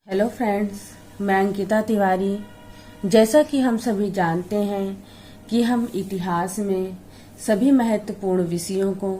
Hello friends, मैं अंकिता तिवारी। जैसा कि हम सभी जानते हैं कि हम इतिहास में सभी महत्वपूर्ण विषयों को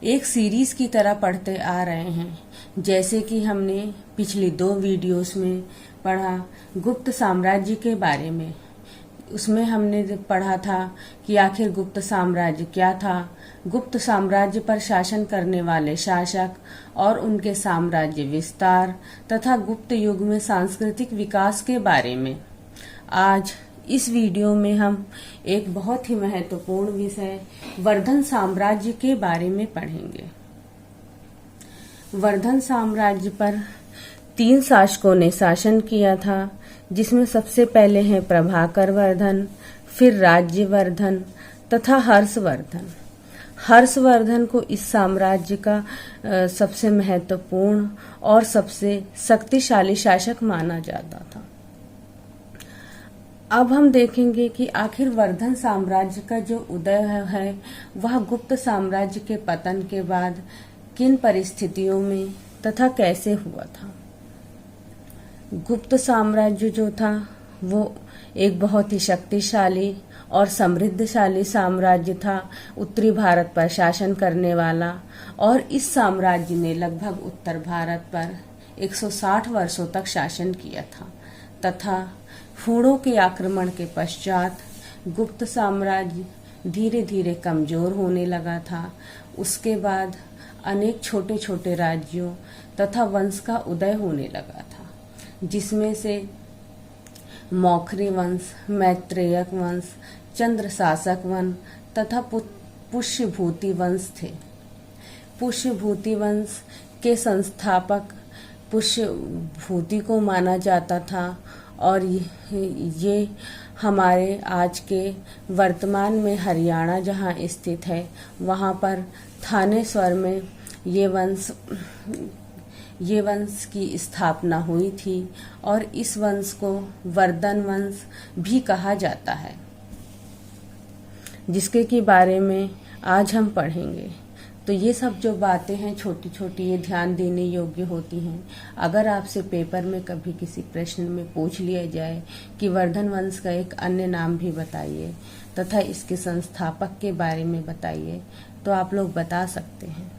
एक सीरीज की तरह पढ़ते आ रहे हैं। जैसे कि हमने पिछली 2 वीडियोस में पढ़ा गुप्त साम्राज्य के बारे में। उसमें हमने पढ़ा था कि आखिर गुप्त साम्राज्य क्या था, गुप्त साम्राज्य पर शासन करने वाले शासक और उनके साम्राज्य विस्तार तथा गुप्त युग में सांस्कृतिक विकास के बारे में। आज इस वीडियो में हम एक बहुत ही महत्वपूर्ण विषय वर्धन साम्राज्य के बारे में पढ़ेंगे। वर्धन साम्राज्य पर 3 शासकों ने शासन किया था, जिसमें सबसे पहले हैं प्रभाकर वर्धन, फिर राज्यवर्धन तथा हर्षवर्धन। हर्षवर्धन को इस साम्राज्य का सबसे महत्वपूर्ण और सबसे शक्तिशाली शासक माना जाता था। अब हम देखेंगे कि आखिर वर्धन साम्राज्य का जो उदय है वह गुप्त साम्राज्य के पतन के बाद किन परिस्थितियों में तथा कैसे हुआ था। गुप्त साम्राज्य जो था वो एक बहुत ही शक्तिशाली और समृद्धशाली साम्राज्य था, उत्तरी भारत पर शासन करने वाला। और इस साम्राज्य ने लगभग उत्तर भारत पर 160 वर्षों तक शासन किया था तथा हूणों के आक्रमण के पश्चात गुप्त साम्राज्य धीरे धीरे कमजोर होने लगा था। उसके बाद अनेक छोटे छोटे राज्यों तथा वंश का उदय होने लगा था, जिसमें से मौखरी वंश, मैत्रेयक वंश, चंद्रशासक वंश तथा पुष्यभूति वंश थे। पुष्यभूति वंश के संस्थापक पुष्यभूति को माना जाता था और ये हमारे आज के वर्तमान में हरियाणा जहाँ स्थित है वहाँ पर थानेश्वर में ये वंश की स्थापना हुई थी और इस वंश को वर्धन वंश भी कहा जाता है, जिसके के बारे में आज हम पढ़ेंगे। तो ये सब जो बातें हैं छोटी छोटी, ये ध्यान देने योग्य होती हैं। अगर आपसे पेपर में कभी किसी प्रश्न में पूछ लिया जाए कि वर्धन वंश का एक अन्य नाम भी बताइए तथा इसके संस्थापक के बारे में बताइए, तो आप लोग बता सकते हैं।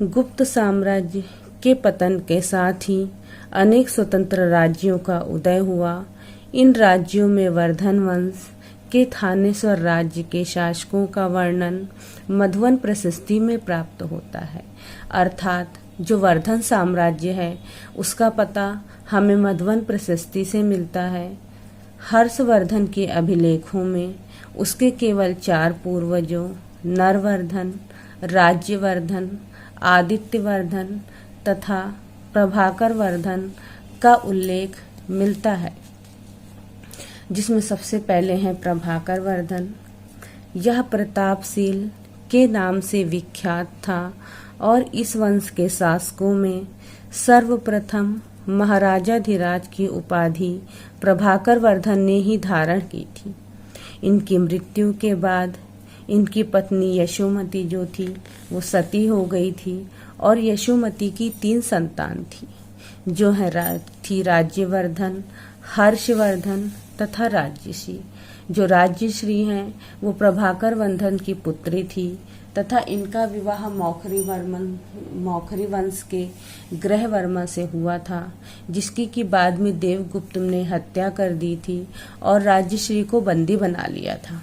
गुप्त साम्राज्य के पतन के साथ ही अनेक स्वतंत्र राज्यों का उदय हुआ। इन राज्यों में वर्धन वंश के थानेश्वर राज्य के शासकों का वर्णन मधुवन प्रशस्ति में प्राप्त होता है। अर्थात जो वर्धन साम्राज्य है उसका पता हमें मधुवन प्रशस्ति से मिलता है। हर्षवर्धन के अभिलेखों में उसके केवल 4 पूर्वजों नरवर्धन, राज्यवर्धन, आदित्यवर्धन तथा प्रभाकर वर्धन का उल्लेख मिलता है, जिसमें सबसे पहले हैं प्रभाकर वर्धन। यह प्रतापशील के नाम से विख्यात था और इस वंश के शासकों में सर्वप्रथम महाराजाधिराज की उपाधि प्रभाकर वर्धन ने ही धारण की थी। इनकी मृत्यु के बाद इनकी पत्नी यशोमती जो थी वो सती हो गई थी और यशोमती की 3 संतान थी, जो है थी राज्यवर्धन, हर्षवर्धन तथा राज्यश्री। जो राज्यश्री हैं वो प्रभाकर वर्धन की पुत्री थी तथा इनका विवाह मौखरी वंश के ग्रहवर्मा से हुआ था, जिसकी की बाद में देवगुप्त ने हत्या कर दी थी और राज्यश्री को बंदी बना लिया था।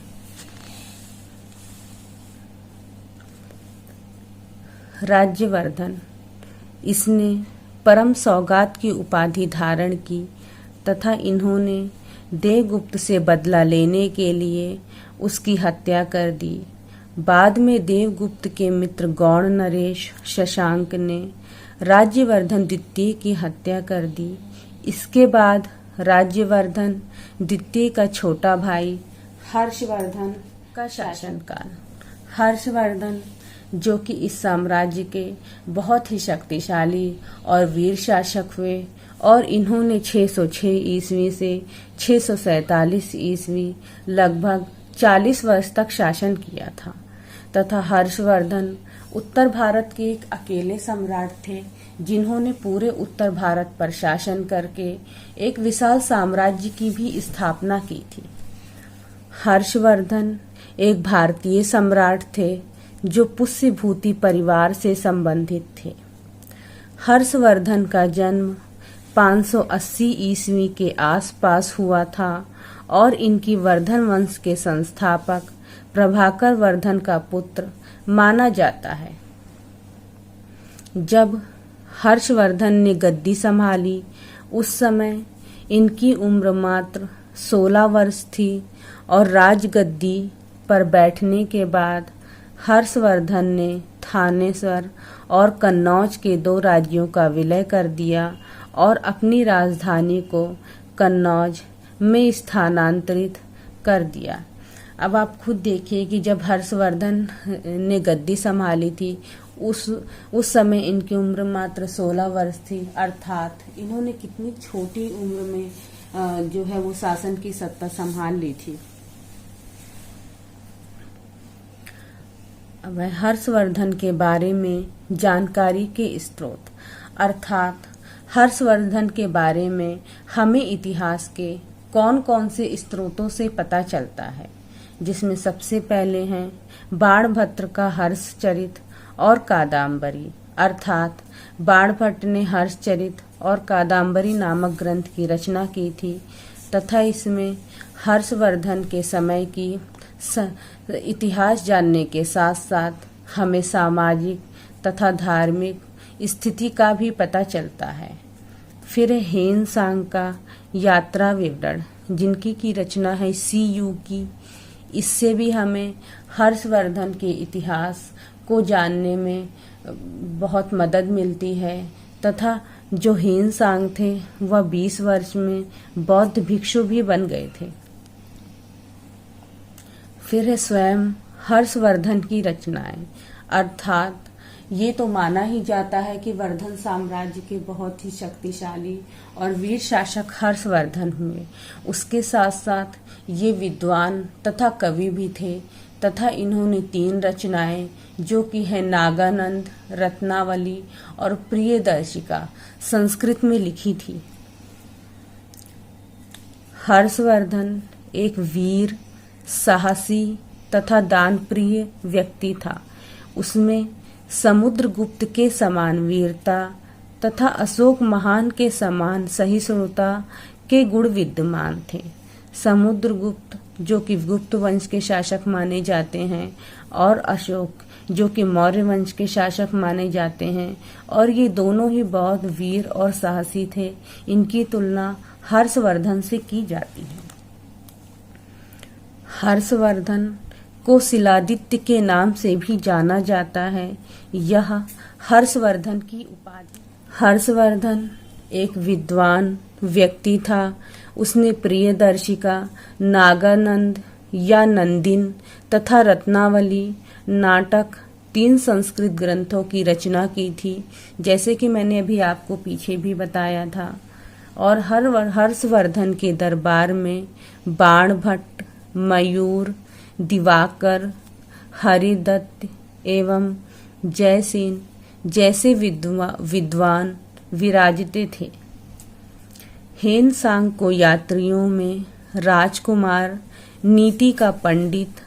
राज्यवर्धन, इसने परम सौगात की उपाधि धारण की तथा इन्होंने देवगुप्त से बदला लेने के लिए उसकी हत्या कर दी। बाद में देवगुप्त के मित्र गौड़ नरेश शशांक ने राज्यवर्धन द्वितीय की हत्या कर दी। इसके बाद राज्यवर्धन द्वितीय का छोटा भाई हर्षवर्धन का शासनकाल। हर्षवर्धन जो कि इस साम्राज्य के बहुत ही शक्तिशाली और वीर शासक हुए और इन्होंने 606 ईस्वी से 647 ईस्वी लगभग 40 वर्ष तक शासन किया था तथा हर्षवर्धन उत्तर भारत के एक अकेले सम्राट थे जिन्होंने पूरे उत्तर भारत पर शासन करके एक विशाल साम्राज्य की भी स्थापना की थी। हर्षवर्धन एक भारतीय सम्राट थे जो पुष्यभूति परिवार से संबंधित थे। हर्षवर्धन का जन्म 580 ईस्वी के आसपास हुआ था और इनकी वर्धन वंश के संस्थापक प्रभाकर वर्धन का पुत्र माना जाता है। जब हर्षवर्धन ने गद्दी संभाली उस समय इनकी उम्र मात्र 16 वर्ष थी और राजगद्दी पर बैठने के बाद हर्षवर्धन ने थानेसर और कन्नौज के 2 राज्यों का विलय कर दिया और अपनी राजधानी को कन्नौज में स्थानांतरित कर दिया। अब आप खुद देखिए कि जब हर्षवर्धन ने गद्दी संभाली थी उस समय इनकी उम्र मात्र 16 वर्ष थी, अर्थात इन्होंने कितनी छोटी उम्र में जो है वो शासन की सत्ता संभाल ली थी। अब हर्षवर्धन के बारे में जानकारी के स्रोत, अर्थात हर्षवर्धन के बारे में हमें इतिहास के कौन कौन से स्रोतों से पता चलता है, जिसमें सबसे पहले हैं बाणभट्ट का हर्षचरित और कादम्बरी, अर्थात बाणभट्ट ने हर्षचरित और कादम्बरी नामक ग्रंथ की रचना की थी तथा इसमें हर्षवर्धन के समय की इतिहास जानने के साथ साथ हमें सामाजिक तथा धार्मिक स्थिति का भी पता चलता है। फिर हेन सांग का यात्रा विवरण, जिनकी की रचना है CU की, इससे भी हमें हर्षवर्धन के इतिहास को जानने में बहुत मदद मिलती है तथा जो हेन सांग थे वह 20 वर्ष में बौद्ध भिक्षु भी बन गए थे। फिर है स्वयं हर्षवर्धन की रचनाएं, अर्थात ये तो माना ही जाता है कि वर्धन साम्राज्य के बहुत ही शक्तिशाली और वीर शासक हर्षवर्धन हुए। उसके साथ साथ ये विद्वान तथा कवि भी थे तथा इन्होंने 3 रचनाएं जो कि है नागानंद, रत्नावली और प्रियदर्शिका संस्कृत में लिखी थी। हर्षवर्धन एक वीर, साहसी तथा दानप्रिय व्यक्ति था। उसमें समुद्रगुप्त के समान वीरता तथा अशोक महान के समान सहिष्णुता के गुण विद्यमान थे। समुद्रगुप्त जो कि गुप्त वंश के शासक माने जाते हैं और अशोक जो कि मौर्य वंश के शासक माने जाते हैं, और ये दोनों ही बहुत वीर और साहसी थे। इनकी तुलना हर्षवर्धन से की जाती है। हर्षवर्धन को शिलादित्य के नाम से भी जाना जाता है। यह हर्षवर्धन की उपाधि। हर्षवर्धन एक विद्वान व्यक्ति था। उसने प्रियदर्शिका, नागानंद या नंदिन तथा रत्नावली नाटक 3 संस्कृत ग्रंथों की रचना की थी, जैसे कि मैंने अभी आपको पीछे भी बताया था। और हर्षवर्धन के दरबार में बाणभट्ट, मयूर, दिवाकर, हरिदत्त एवं जयसेन जैसे विद्वान विराजते थे। हेन सांग को यात्रियों में राजकुमार, नीति का पंडित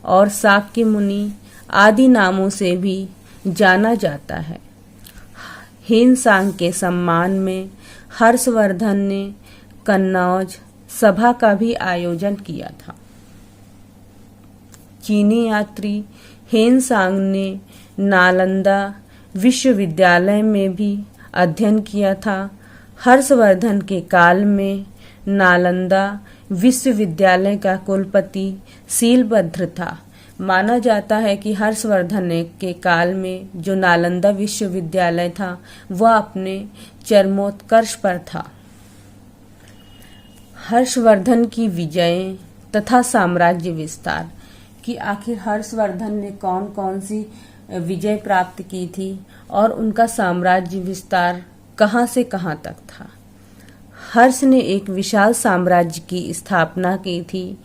और शाक्य मुनि आदि नामों से भी जाना जाता है। हेन सांग के सम्मान में हर्षवर्धन ने कन्नौज सभा का भी आयोजन किया था। चीनी यात्री हेन सांग ने नालंदा विश्वविद्यालय में भी अध्ययन किया था। हर्षवर्धन के काल में नालंदा विश्वविद्यालय का कुलपति शीलभद्र था। माना जाता है कि हर्षवर्धन के काल में जो नालंदा विश्वविद्यालय था वह अपने चरमोत्कर्ष पर था। हर्षवर्धन की विजय तथा साम्राज्य विस्तार कि आखिर हर्षवर्धन ने कौन कौन सी विजय प्राप्त की थी और उनका साम्राज्य विस्तार कहां से कहां तक था। हर्ष ने एक विशाल साम्राज्य की स्थापना की थी।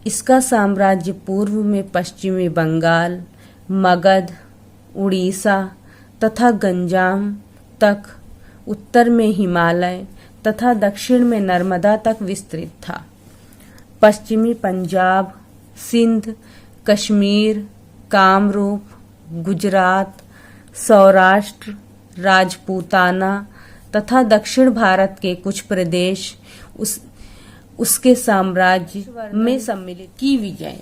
इसका साम्राज्य पूर्व में पश्चिमी बंगाल, मगध, उड़ीसा तथा गंजाम तक, उत्तर में हिमालय तथा दक्षिण में नर्मदा तक विस्तृत था। पश्चिमी पंजाब, सिंध, कश्मीर, कामरूप, गुजरात, सौराष्ट्र, राजपूताना तथा दक्षिण भारत के कुछ प्रदेश उसके साम्राज्य में सम्मिलित की विजय,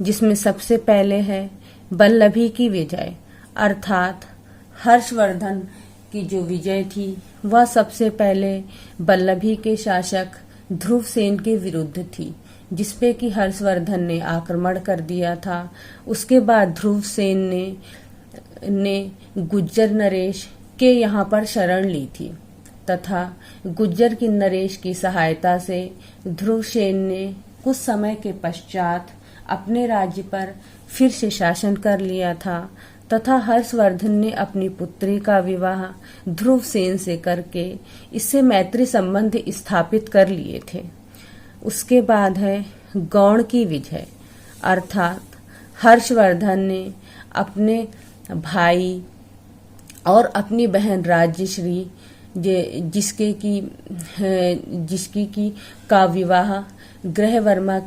जिसमें सबसे पहले है बल्लभी की विजय, अर्थात हर्षवर्धन की जो विजय थी वह सबसे पहले बल्लभी के शासक ध्रुवसेन के विरुद्ध थी, जिसपे कि हर्षवर्धन ने आक्रमण कर दिया था। उसके बाद ध्रुवसेन ने गुज्जर नरेश के यहाँ पर शरण ली थी तथा गुज्जर की नरेश की सहायता से ध्रुवसेन ने कुछ समय के पश्चात अपने राज्य पर फिर से शासन कर लिया था तथा हर्षवर्धन ने अपनी पुत्री का विवाह ध्रुवसेन से करके इससे मैत्री संबंध स्थापित कर लिए थे। उसके बाद है गौड़ की विजय, अर्थात हर्षवर्धन ने अपने भाई और अपनी बहन राज्यश्री जिसकी की का विवाह ग्रहवर्मा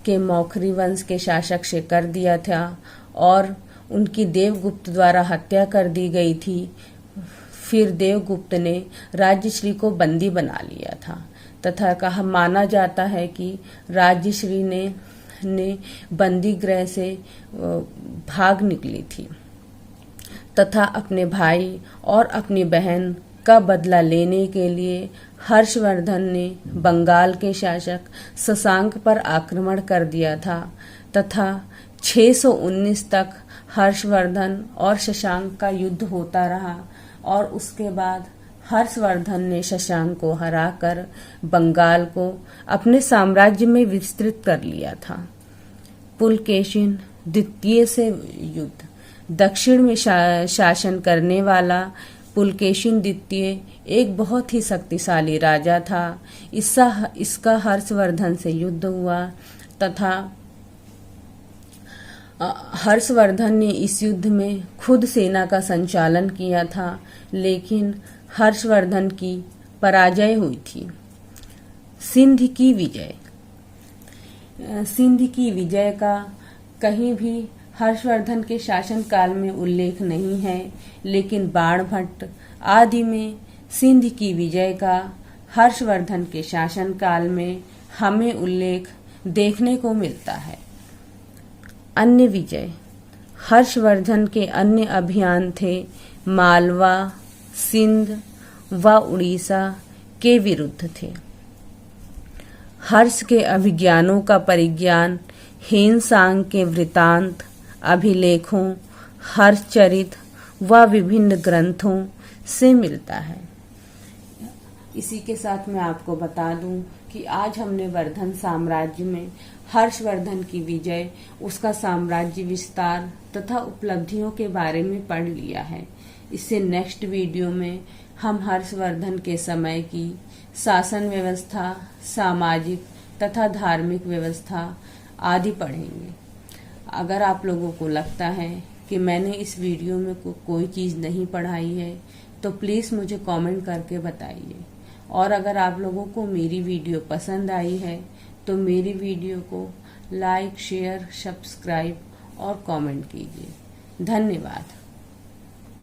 के मौखरी वंश के शासक से कर दिया था और उनकी देवगुप्त द्वारा हत्या कर दी गई थी। फिर देवगुप्त ने राज्यश्री को बंदी बना लिया था तथा माना जाता है कि राज्यश्री ने बंदी गृह से भाग निकली थी तथा अपने भाई और अपनी बहन का बदला लेने के लिए हर्षवर्धन ने बंगाल के शासक शशांक पर आक्रमण कर दिया था तथा 619 तक हर्षवर्धन और शशांक का युद्ध होता रहा और उसके बाद हर्षवर्धन ने शशांक को हराकर बंगाल को अपने साम्राज्य में विस्तृत कर लिया था। पुलकेशिन द्वितीय से युद्ध, दक्षिण में शासन करने वाला पुलकेशिन द्वितीय एक बहुत ही शक्तिशाली राजा था। इसका हर्षवर्धन से युद्ध हुआ तथा हर्षवर्धन ने इस युद्ध में खुद सेना का संचालन किया था, लेकिन हर्षवर्धन की पराजय हुई थी। सिंध की विजय, सिंध की विजय का कहीं भी हर्षवर्धन के शासन काल में उल्लेख नहीं है, लेकिन बाणभट्ट आदि में सिंध की विजय का हर्षवर्धन के शासन काल में हमें उल्लेख देखने को मिलता है। अन्य विजय, हर्षवर्धन के अन्य अभियान थे मालवा, सिंध व उड़ीसा के विरुद्ध थे। हर्ष के अभिज्ञानों का परिज्ञान हेनसांग के वृतांत, अभिलेखों, हर्षचरित व विभिन्न ग्रंथों से मिलता है। इसी के साथ मैं आपको बता दूं कि आज हमने वर्धन साम्राज्य में हर्षवर्धन की विजय, उसका साम्राज्य विस्तार तथा उपलब्धियों के बारे में पढ़ लिया है। इससे नेक्स्ट वीडियो में हम हर्षवर्धन के समय की शासन व्यवस्था, सामाजिक तथा धार्मिक व्यवस्था आदि पढ़ेंगे। अगर आप लोगों को लगता है कि मैंने इस वीडियो में कोई चीज़ नहीं पढ़ाई है तो प्लीज़ मुझे कमेंट करके बताइए। और अगर आप लोगों को मेरी वीडियो पसंद आई है तो मेरी वीडियो को लाइक, शेयर, सब्सक्राइब और कमेंट कीजिए। धन्यवाद।